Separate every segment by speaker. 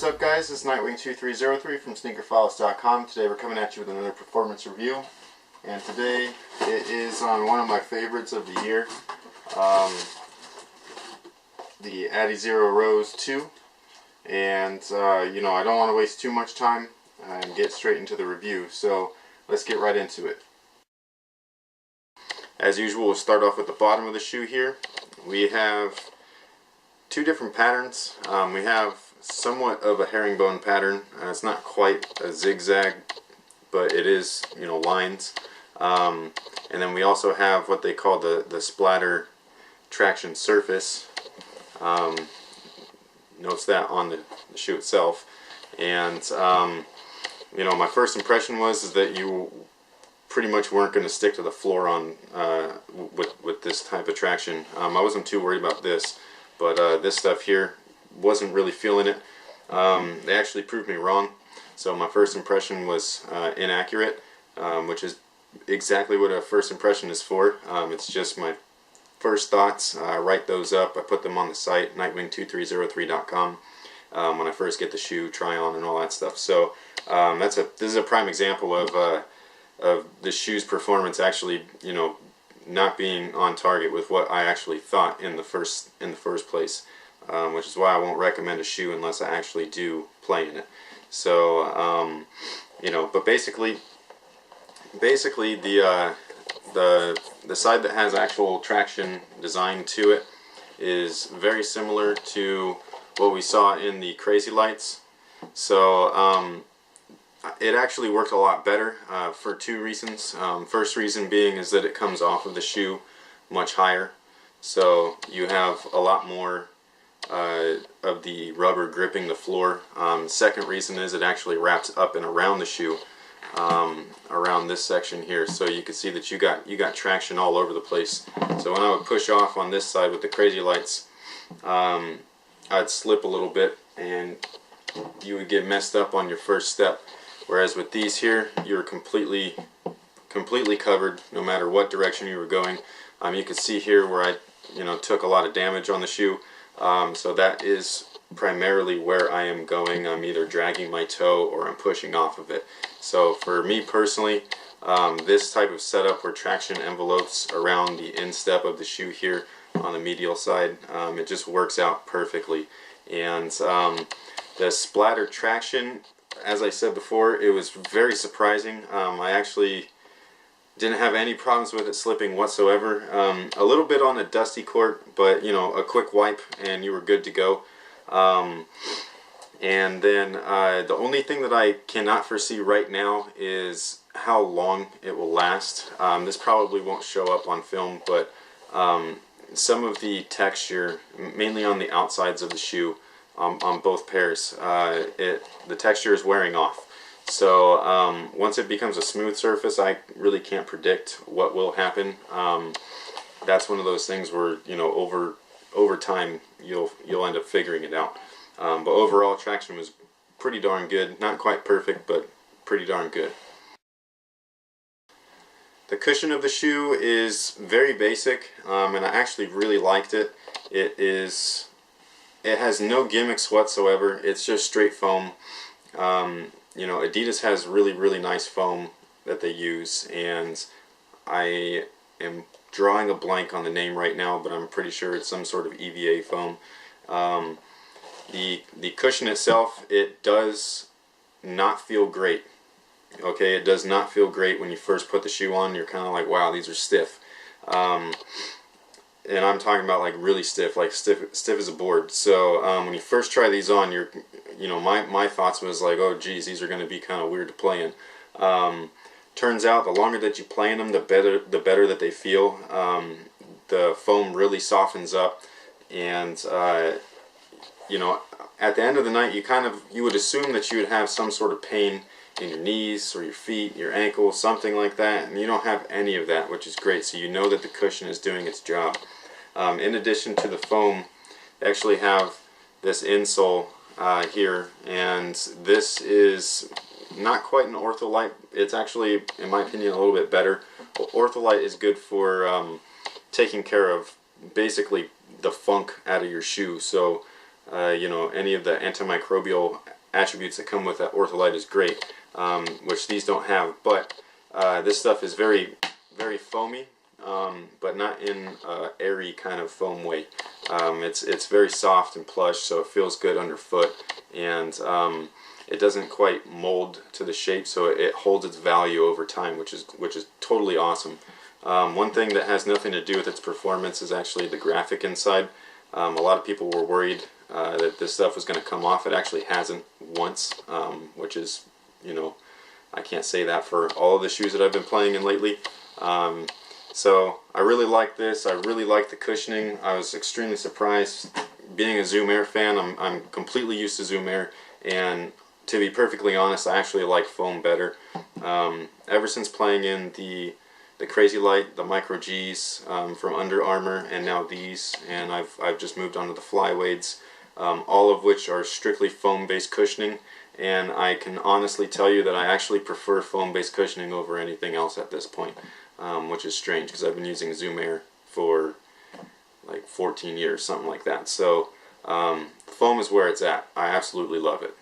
Speaker 1: what's up guys? This is Nightwing2303 from SneakerFiles.com. Today we're coming at you with another performance review. And today it is on one of my favorites of the year. The adiZero Rose 2. And you know, I don't want to waste too much time and get straight into the review. So let's get right into it. As usual, we'll start off with the bottom of the shoe here. We have two different patterns. We have somewhat of a herringbone pattern. It's not quite a zigzag, but it is, you know, lines. And then we also have what they call the splatter traction surface. Notice that on the shoe itself. And you know, my first impression was that you pretty much weren't going to stick to the floor on with this type of traction. I wasn't too worried about this, but this stuff here, wasn't really feeling it. They actually proved me wrong. So my first impression was inaccurate, which is exactly what a first impression is for. It's just my first thoughts. I write those up. I put them on the site, Nightwing2303.com, when I first get the shoe, try on, and all that stuff. So this is a prime example of the shoe's performance actually, you know, not being on target with what I actually thought in the first place, which is why I won't recommend a shoe unless I actually do play in it. So you know, but basically the side that has actual traction designed to it is very similar to what we saw in the Crazy Lights. So it actually worked a lot better for two reasons. First reason being is that it comes off of the shoe much higher, so you have a lot more of the rubber gripping the floor. Second reason is it actually wraps up and around the shoe, around this section here, so you can see that you got traction all over the place. So when I would push off on this side with the Crazy Lights, I'd slip a little bit and you would get messed up on your first step. Whereas with these here, you're completely covered no matter what direction you were going. You can see here where I, you know, took a lot of damage on the shoe. So that is primarily where I am going. I'm either dragging my toe or I'm pushing off of it. So for me personally, this type of setup where traction envelopes around the instep of the shoe here on the medial side, it just works out perfectly. And the splatter traction, as I said before, it was very surprising. I actually didn't have any problems with it slipping whatsoever. A little bit on a dusty court, but you know, a quick wipe and you were good to go. And then the only thing that I cannot foresee right now is how long it will last. This probably won't show up on film, but some of the texture, mainly on the outsides of the shoe, on both pairs, the texture is wearing off. So once it becomes a smooth surface, I really can't predict what will happen. That's one of those things where, you know, over time you'll end up figuring it out. But overall, traction was pretty darn good. Not quite perfect, but pretty darn good. The cushion of the shoe is very basic, and I actually really liked it. It has no gimmicks whatsoever. It's just straight foam. You know, Adidas has really nice foam that they use, and I am drawing a blank on the name right now, but I'm pretty sure it's some sort of EVA foam. The cushion itself, it does not feel great. Okay, it does not feel great when you first put the shoe on. You're kind of like, wow, these are stiff. And I'm talking about like really stiff, like stiff as a board. So when you first try these on, you know, my thoughts was like, oh geez, these are going to be kind of weird to play in. Turns out the longer that you play in them, the better that they feel. The foam really softens up, and you know, at the end of the night, you would assume that you would have some sort of pain in your knees or your feet, your ankles, something like that, and you don't have any of that, which is great. So you know that the cushion is doing its job. In addition to the foam, they actually have this insole here, and this is not quite an Ortholite. It's actually, in my opinion, a little bit better. Ortholite is good for taking care of basically the funk out of your shoe. So you know, any of the antimicrobial attributes that come with that Ortholite is great, which these don't have. But this stuff is very, very foamy, but not in an airy kind of foam way. It's very soft and plush, so it feels good underfoot, and it doesn't quite mold to the shape, so it holds its value over time, which is totally awesome. One thing that has nothing to do with its performance is actually the graphic inside. A lot of people were worried that this stuff was going to come off. It actually hasn't once, which is, you know, I can't say that for all of the shoes that I've been playing in lately. So I really like this. I really like the cushioning. I was extremely surprised. Being a Zoom Air fan, I'm completely used to Zoom Air, and to be perfectly honest, I actually like foam better. Ever since playing in the Crazy Light, the Micro G's from Under Armour, and now these, and I've just moved on to the Flyweights, all of which are strictly foam-based cushioning, and I can honestly tell you that I actually prefer foam-based cushioning over anything else at this point, which is strange because I've been using Zoom Air for like 14 years, something like that. So foam is where it's at. I absolutely love it.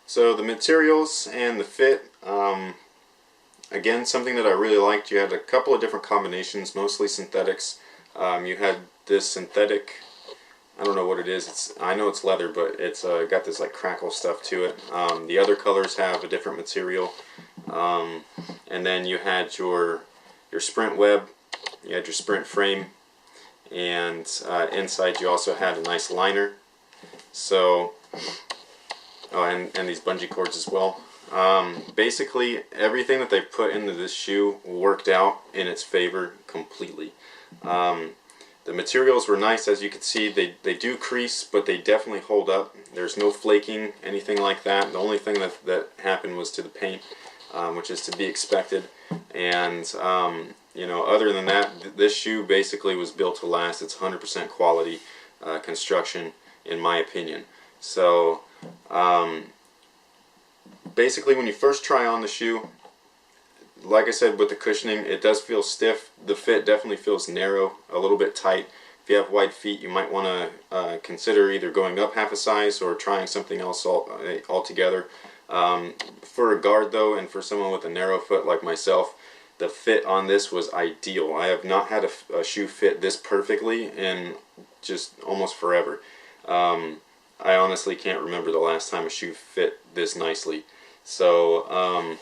Speaker 1: So the materials and the fit, again, something that I really liked. You had a couple of different combinations, mostly synthetics. You had this synthetic, I don't know what it is. I know it's leather, but it's got this like crackle stuff to it. The other colors have a different material. And then you had your sprint web, you had your sprint frame, and inside you also had a nice liner. So, oh, and these bungee cords as well. Basically, everything that they put into this shoe worked out in its favor completely. The materials were nice, as you can see. They do crease, but they definitely hold up. There's no flaking, anything like that. The only thing that happened was to the paint, which is to be expected. And you know, other than that, this shoe basically was built to last. It's 100% quality construction, in my opinion. So basically, when you first try on the shoe, like I said, with the cushioning, it does feel stiff. The fit definitely feels narrow, a little bit tight. If you have wide feet, you might want to consider either going up half a size or trying something else altogether. For a guard, though, and for someone with a narrow foot like myself, the fit on this was ideal. I have not had a shoe fit this perfectly in just almost forever. I honestly can't remember the last time a shoe fit this nicely. So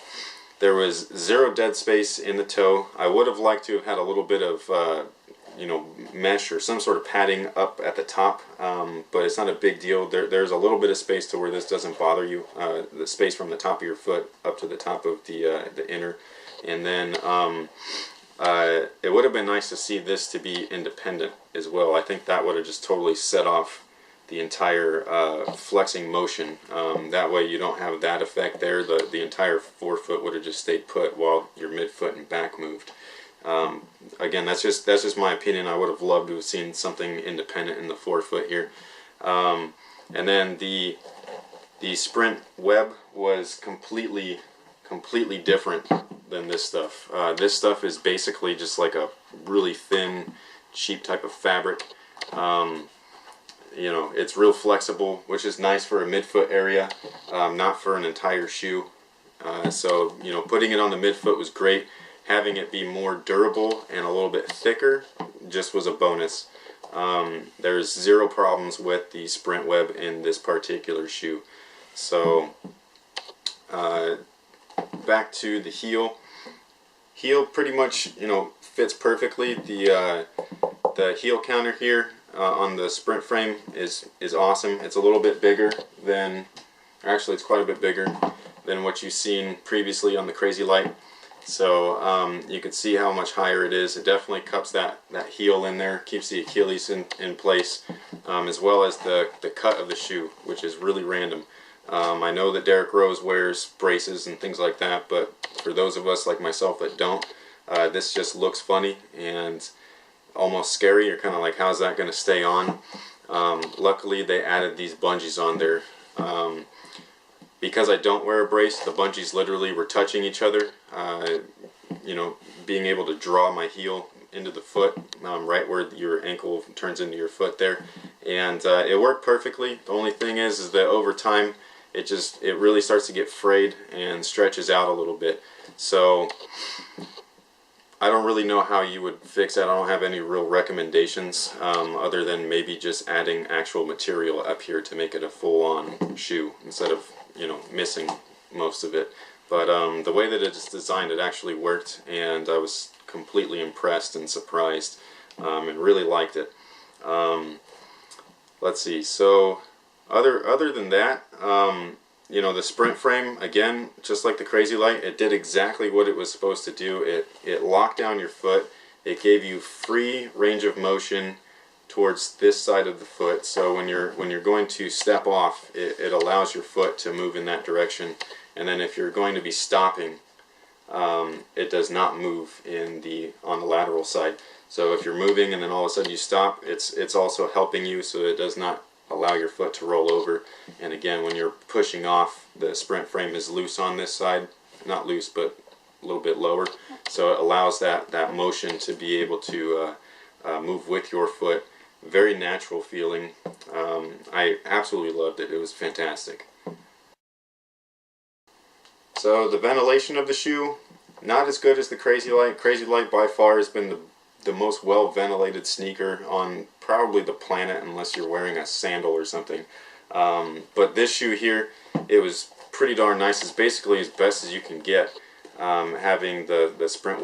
Speaker 1: there was zero dead space in the toe. I would have liked to have had a little bit of you know, mesh or some sort of padding up at the top, but it's not a big deal. There's a little bit of space to where this doesn't bother you. The space from the top of your foot up to the top of the inner, and then it would have been nice to see this to be independent as well. I think that would have just totally set off the entire flexing motion. That way you don't have that effect there. The entire forefoot would have just stayed put while your midfoot and back moved. Again, that's just my opinion. I would have loved to have seen something independent in the forefoot here. And then the sprint web was completely different than this stuff. This stuff is basically just like a really thin, cheap type of fabric. You know, it's real flexible, which is nice for a midfoot area, not for an entire shoe. So, you know, putting it on the midfoot was great. Having it be more durable and a little bit thicker just was a bonus. There's zero problems with the sprint web in this particular shoe. So, back to the heel. Heel pretty much, you know, fits perfectly. The heel counter here on the sprint frame is awesome. It's a little bit bigger than, actually it's quite a bit bigger than what you've seen previously on the Crazy Light. So you can see how much higher it is. It definitely cups that heel in there, keeps the Achilles in place, as well as the cut of the shoe, which is really random. I know that Derrick Rose wears braces and things like that, but for those of us like myself that don't, this just looks funny and almost scary. You're kind of like, how's that going to stay on? Luckily they added these bungees on there. Because I don't wear a brace, the bungees literally were touching each other. you know, being able to draw my heel into the foot, right where your ankle turns into your foot there, and it worked perfectly. The only thing is that over time it really starts to get frayed and stretches out a little bit. So I don't really know how you would fix that. I don't have any real recommendations other than maybe just adding actual material up here to make it a full-on shoe instead of, you know, missing most of it. But the way that it's designed, it actually worked, and I was completely impressed and surprised, and really liked it. Let's see. So other than that, you know, the sprint frame, again, just like the Crazy Light, it did exactly what it was supposed to do. It locked down your foot. It gave you free range of motion towards this side of the foot. So when you're going to step off, it allows your foot to move in that direction. And then if you're going to be stopping, it does not move on the lateral side. So if you're moving and then all of a sudden you stop, it's also helping you so it does not allow your foot to roll over. And again, when you're pushing off, the sprint frame is loose on this side, not loose but a little bit lower, so it allows that motion to be able to move with your foot. Very natural feeling. I absolutely loved it. It was fantastic. So the ventilation of the shoe, not as good as the Crazy Light. Crazy Light by far has been the most well ventilated sneaker on probably the planet, unless you're wearing a sandal or something. But this shoe here, it was pretty darn nice. It's basically as best as you can get, having the sprint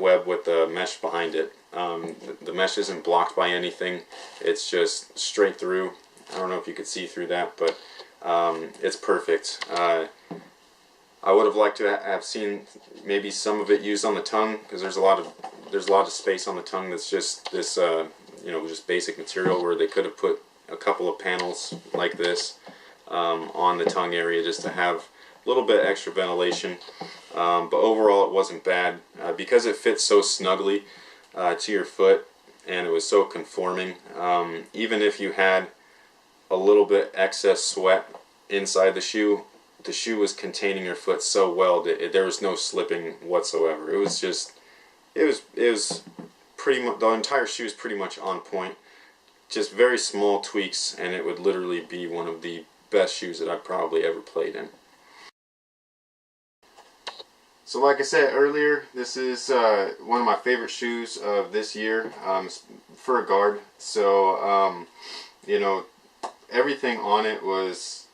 Speaker 1: web with the mesh behind it. The mesh isn't blocked by anything. It's just straight through. I don't know if you could see through that, but it's perfect. I would have liked to have seen maybe some of it used on the tongue, because there's a lot of space on the tongue that's just this you know, just basic material, where they could have put a couple of panels like this on the tongue area just to have a little bit extra ventilation. But overall it wasn't bad, because it fits so snugly to your foot and it was so conforming. Even if you had a little bit excess sweat inside the shoe was containing your foot so well that there was no slipping whatsoever. It was just, it was pretty much, the entire shoe is pretty much on point. Just very small tweaks and it would literally be one of the best shoes that I've probably ever played in. So like I said earlier, this is one of my favorite shoes of this year, for a guard. So you know, everything on it was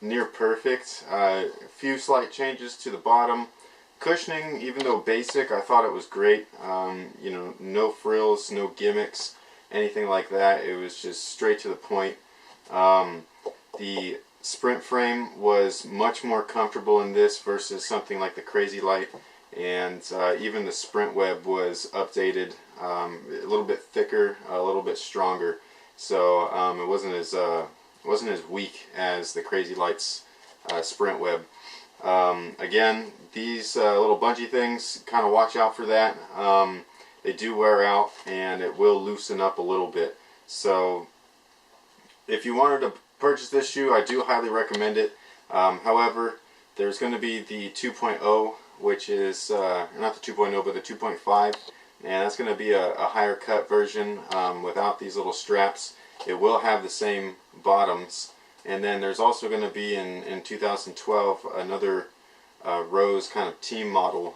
Speaker 1: near perfect. A few slight changes to the bottom. Cushioning, even though basic, I thought it was great. You know, no frills, no gimmicks, anything like that. It was just straight to the point. The sprint frame was much more comfortable in this versus something like the Crazy Light, and even the sprint web was updated, a little bit thicker, a little bit stronger. So it wasn't as weak as the Crazy Light's sprint web. Again, these little bungee things, kind of watch out for that. They do wear out and it will loosen up a little bit. So if you wanted to purchase this shoe, I do highly recommend it. However, there's going to be the 2.0, which is not the 2.0 but the 2.5, and that's going to be a higher cut version without these little straps. It will have the same bottoms, and then there's also going to be in 2012 another Rose kind of team model,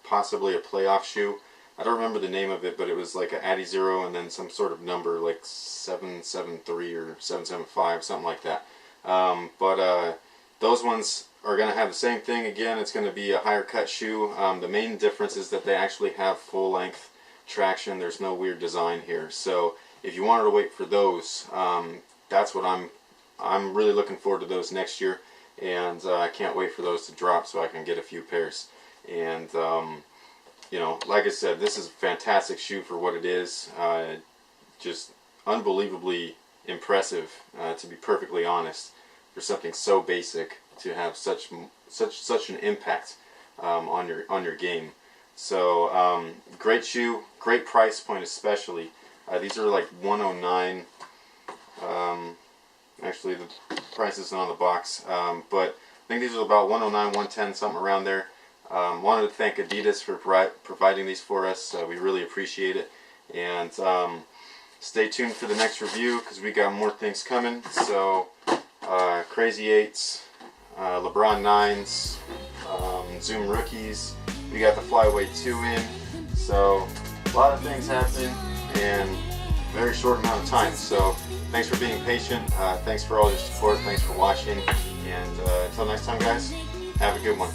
Speaker 1: possibly a playoff shoe. I don't remember the name of it, but it was like an adiZero and then some sort of number like 773 or 775, something like that. But those ones are going to have the same thing. Again, it's going to be a higher cut shoe. The main difference is that they actually have full length traction. There's no weird design here. So if you wanted to wait for those, that's what I'm really looking forward to those next year, and I can't wait for those to drop so I can get a few pairs. And you know, like I said, this is a fantastic shoe for what it is. Just unbelievably impressive, to be perfectly honest, for something so basic to have such an impact on your game. So great shoe, great price point especially. These are like $109. Actually, the price isn't on the box, but I think these are about $109, $110, something around there. Wanted to thank Adidas for providing these for us. We really appreciate it. And stay tuned for the next review because we got more things coming. So Crazy 8s, LeBron 9s, Zoom rookies. We got the Flyweight 2 in. So a lot of things happening in a very short amount of time. So thanks for being patient. Thanks for all your support. Thanks for watching. And until next time, guys, have a good one.